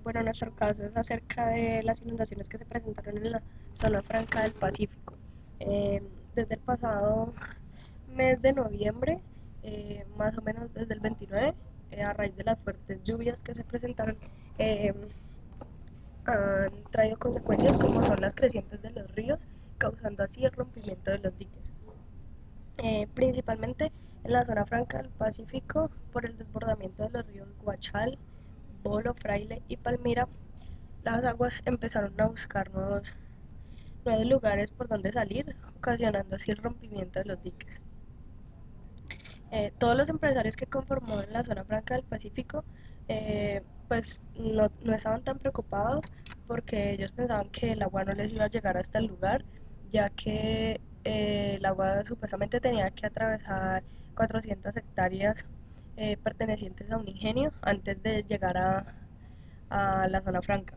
Bueno, nuestro caso es acerca de las inundaciones que se presentaron en la zona franca del Pacífico. Eh, Desde el pasado mes de noviembre, más o menos desde el 29, a raíz de las fuertes lluvias que se presentaron, eh, han traído consecuencias como son las crecientes de los ríos, causando así el rompimiento de los diques. Principalmente en la zona franca del Pacífico por el desbordamiento de los ríos Guachal, Bolo, Fraile y Palmira, las aguas empezaron a buscar nuevos lugares por donde salir, ocasionando así el rompimiento de los diques. Todos los empresarios que conformaban la zona franca del Pacífico pues no estaban tan preocupados porque ellos pensaban que el agua no les iba a llegar hasta el lugar, ya que el agua supuestamente tenía que atravesar 400 hectáreas pertenecientes a un ingenio antes de llegar a la zona franca.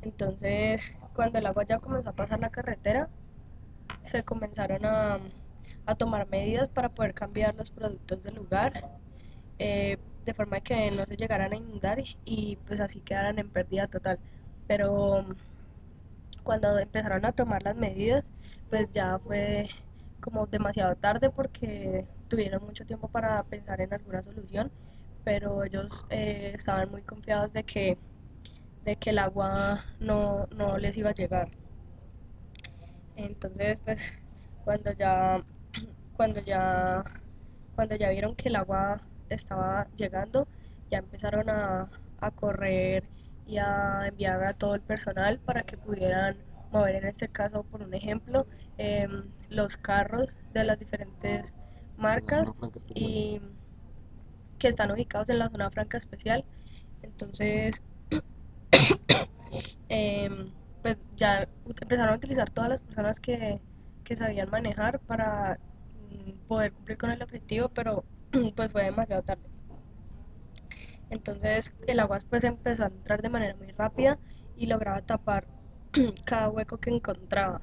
Entonces, cuando el agua ya comenzó a pasar la carretera, se comenzaron a tomar medidas para poder cambiar los productos del lugar, de forma que no se llegaran a inundar y pues así quedaran en pérdida total. Pero cuando empezaron a tomar las medidas, pues ya fue como demasiado tarde porque tuvieron mucho tiempo para pensar en alguna solución, pero ellos estaban muy confiados de que el agua no les iba a llegar. Entonces, pues cuando ya, cuando ya, cuando ya vieron que el agua estaba llegando, ya empezaron a correr y a enviar a todo el personal para que pudieran mover, en este caso, por un ejemplo, los carros de las diferentes de la zona marcas franca especial. y que están ubicados en la zona franca especial. Entonces, pues ya empezaron a utilizar todas las personas que sabían manejar para poder cumplir con el objetivo, pero pues fue demasiado tarde. Entonces el agua pues empezó a entrar de manera muy rápida y lograba tapar cada hueco que encontraba.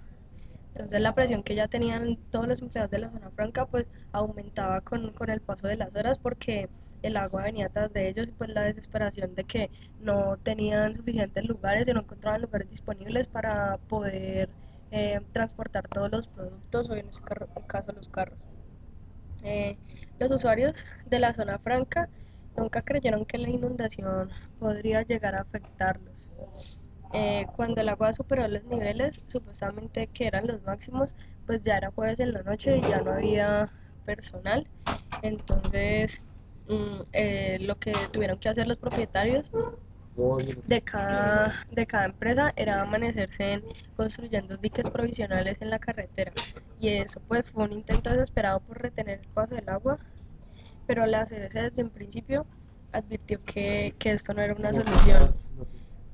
Entonces la presión que ya tenían todos los empleados de la zona franca pues aumentaba con el paso de las horas porque el agua venía tras de ellos y pues la desesperación de que no tenían suficientes lugares y no encontraban lugares disponibles para poder transportar todos los productos o en este caso los carros. Eh, los usuarios de la zona franca nunca creyeron que la inundación podría llegar a afectarlos. Cuando el agua superó los niveles, supuestamente que eran los máximos, pues ya era jueves en la noche y ya no había personal. Entonces, lo que tuvieron que hacer los propietarios de cada empresa era amanecerse construyendo diques provisionales en la carretera. Y eso pues fue un intento desesperado por retener el paso del agua, pero la CDC desde un principio advirtió que esto no era una solución.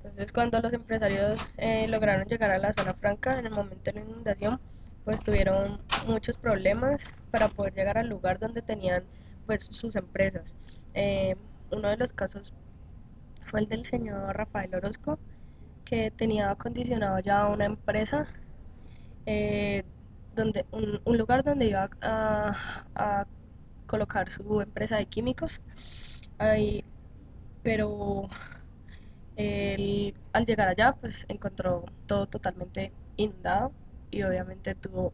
Entonces, cuando los empresarios lograron llegar a la zona franca en el momento de la inundación, pues tuvieron muchos problemas para poder llegar al lugar donde tenían pues sus empresas. Uno de los casos fue el del señor Rafael Orozco, que tenía acondicionado ya una empresa, eh, un lugar donde iba a colocar su empresa de químicos. Ahí, pero él, al llegar allá, pues encontró todo totalmente inundado y obviamente tuvo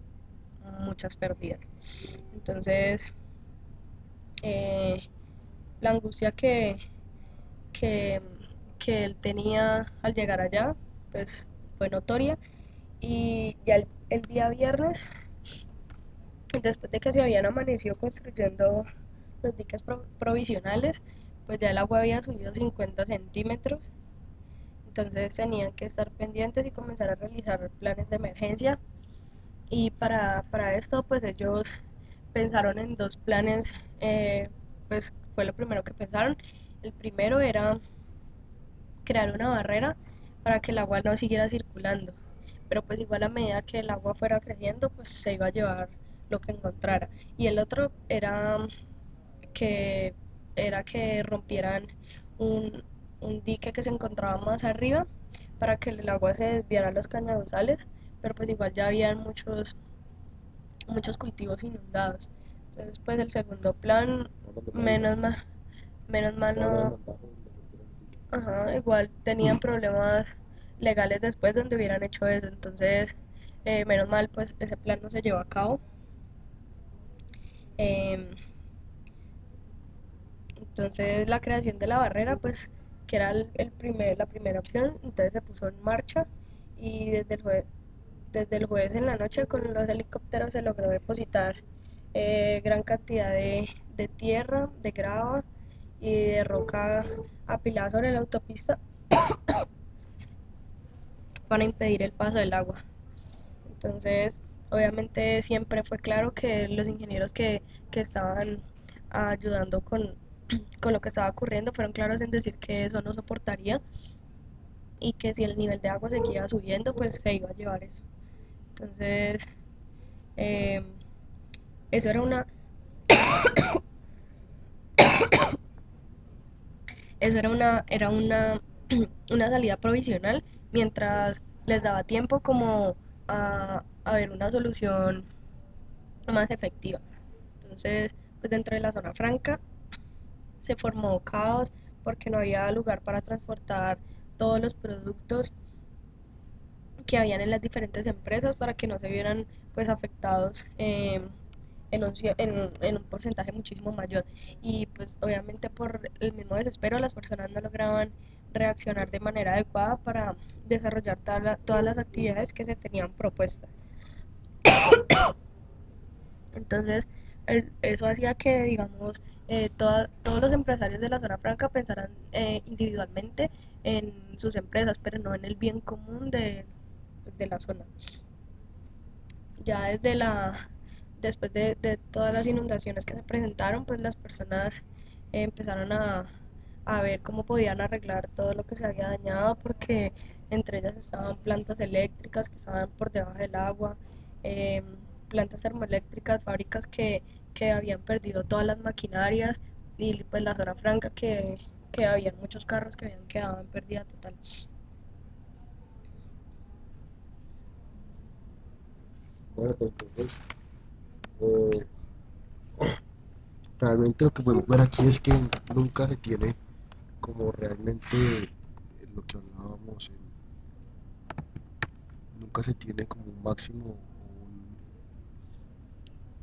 muchas pérdidas. Entonces, eh, la angustia que, que él tenía al llegar allá, pues fue notoria. Y ya el día viernes, después de que se habían amanecido construyendo los diques provisionales, pues ya el agua había subido 50 centímetros. Entonces tenían que estar pendientes y comenzar a realizar planes de emergencia. Y para esto, pues ellos pensaron en dos planes, pues fue lo primero que pensaron. El primero era crear una barrera para que el agua no siguiera circulando, pero pues igual a medida que el agua fuera creciendo, pues se iba a llevar lo que encontrara. Y el otro que, era que rompieran un, un dique que se encontraba más arriba para que el agua se desviara a los cañaduzales, pero pues igual ya habían muchos cultivos inundados. Entonces, pues el segundo plan, Hablan de menos Paila, mal, menos mal estaba ya no, adelantado en la rotura del dique. Ajá, igual tenían problemas legales después donde hubieran hecho eso, entonces menos mal pues ese plan no se llevó a cabo. Em, entonces la creación de la barrera pues que era la primera opción, entonces se puso en marcha y desde el jueves en la noche con los helicópteros se logró depositar gran cantidad de tierra, de grava y de roca apilada sobre la autopista para impedir el paso del agua. Entonces, obviamente siempre fue claro que los ingenieros que estaban ayudando con lo que estaba ocurriendo fueron claros en decir que eso no soportaría y que si el nivel de agua seguía subiendo, pues se iba a llevar eso. Entonces, eh, eso era una una salida provisional mientras les daba tiempo como a ver una solución más efectiva. Entonces, pues dentro de la zona franca se formó caos porque no había lugar para transportar todos los productos que habían en las diferentes empresas para que no se vieran pues afectados en un porcentaje muchísimo mayor. Y pues obviamente por el mismo desespero las personas no lograban reaccionar de manera adecuada para desarrollar todas las actividades que se tenían propuestas. Entonces, eso hacía que, digamos, todos los empresarios de la zona franca pensaran individualmente en sus empresas, pero no en el bien común de la zona. Ya después de todas las inundaciones que se presentaron, pues las personas empezaron a ver cómo podían arreglar todo lo que se había dañado, porque entre ellas estaban plantas eléctricas que estaban por debajo del agua, em, plantas termoeléctricas, fábricas que habían perdido todas las maquinarias y pues la zona franca que había muchos carros que habían quedado en pérdida total. Bueno, pues entonces, eh, realmente lo que podemos ver aquí es que nunca se tiene como realmente lo que hablábamos, nunca se tiene como un máximo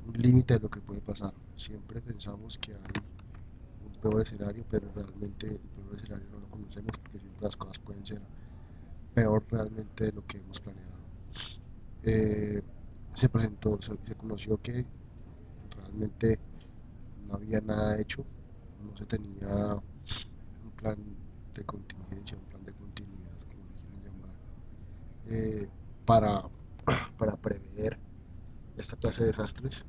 o un límite de lo que puede pasar. Siempre pensamos que hay un peor escenario, pero realmente el peor escenario no lo conocemos porque siempre las cosas pueden ser peor realmente de lo que hemos planeado. Eh, se conoció que realmente no había nada hecho, no se tenía un plan de contingencia, un plan de continuidad, como lo quieran llamar, eh, para, para prever esta clase de desastres.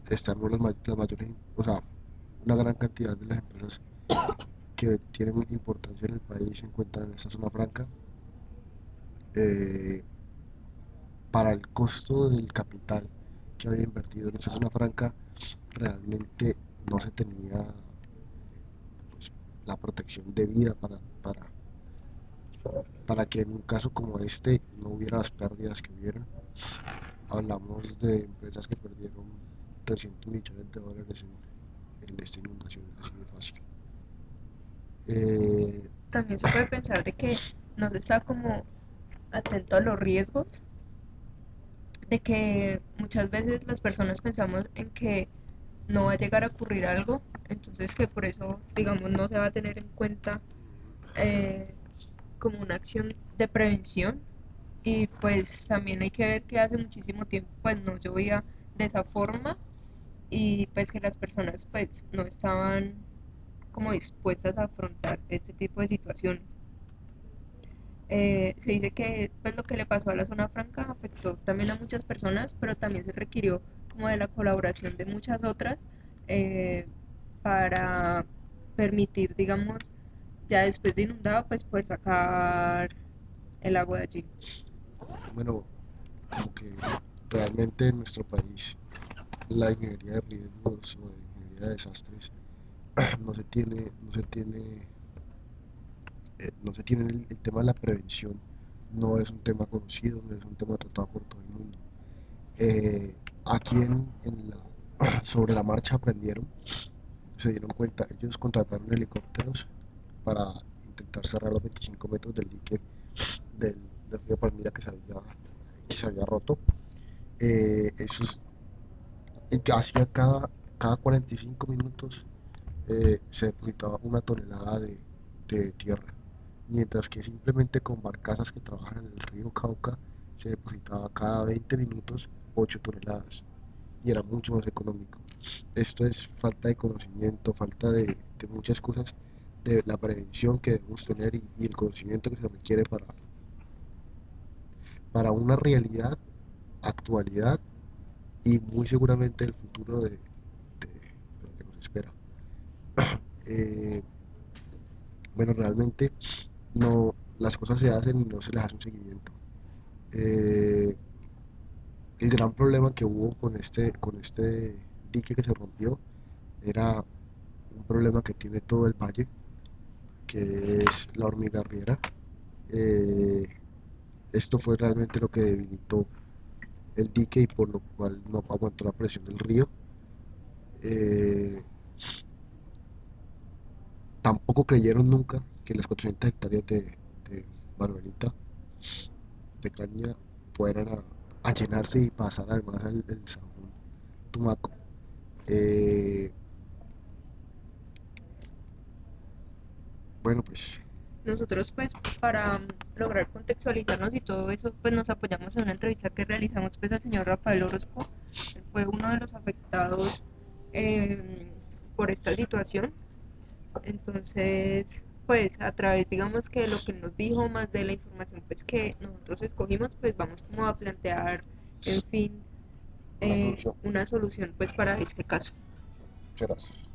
Están las mayores, o sea, una gran cantidad de las empresas que tienen importancia en el país se encuentran en esta zona franca. Eh, para el costo del capital que había invertido en esta zona franca, realmente no se tenía pues, la protección debida para que en un caso como este no hubiera las pérdidas que hubieron. Hablamos de empresas que perdieron 300 millones de dólares en esta inundación, así de fácil. Eh, También se puede pensar de que no se está como atento a los riesgos, de que muchas veces las personas pensamos en que no va a llegar a ocurrir algo, entonces que por eso, digamos, no se va a tener en cuenta eh, como una acción de prevención. Y pues también hay que ver que hace muchísimo tiempo pues no llovía de esa forma y pues que las personas pues no estaban como dispuestas a afrontar este tipo de situaciones. Se dice que pues, lo que le pasó a la zona franca afectó también a muchas personas, pero también se requirió como de la colaboración de muchas otras eh, para permitir, digamos, ya después de inundado, pues poder sacar el agua de allí. bueno, como que realmente en nuestro país la ingeniería de riesgos o de ingeniería de desastres no se tiene el tema de la prevención, no es un tema conocido, no es un tema tratado por todo el mundo. Eh, aquí sobre la marcha aprendieron, se dieron cuenta, ellos contrataron helicópteros para intentar cerrar los 25 metros del dique del, del río Palmira que se había roto. Eso es, y que hacía cada 45 minutos se depositaba una tonelada de tierra, mientras que simplemente con barcazas que trabajan en el río Cauca se depositaba cada 20 minutos 8 toneladas y era mucho más económico. Esto es falta de conocimiento, falta de muchas cosas, de la prevención que debemos tener y el conocimiento que se requiere para una realidad, actualidad y muy seguramente el futuro de lo que nos espera. Eh, bueno, realmente no, las cosas se hacen y no se les hace un seguimiento. Eh, el gran problema que hubo con este dique que se rompió era un problema que tiene todo el valle, que es la hormiga. Eh, Esto fue realmente lo que debilitó el dique y por lo cual no aguantó la presión del río. Eh, Tampoco creyeron nunca que las 400 hectáreas de Barbarita, de caña, fueran a llenarse y pasar además el Sajón Tumaco. Eh, bueno, pues Nosotros pues para lograr contextualizarnos y todo eso pues nos apoyamos en una entrevista que realizamos pues al señor Rafael Orozco. Él fue uno de los afectados eh, por esta situación. Entonces pues a través digamos que de lo que nos dijo más de la información pues que nosotros escogimos pues vamos como a plantear en fin una solución. una solución pues para este caso. Muchas gracias.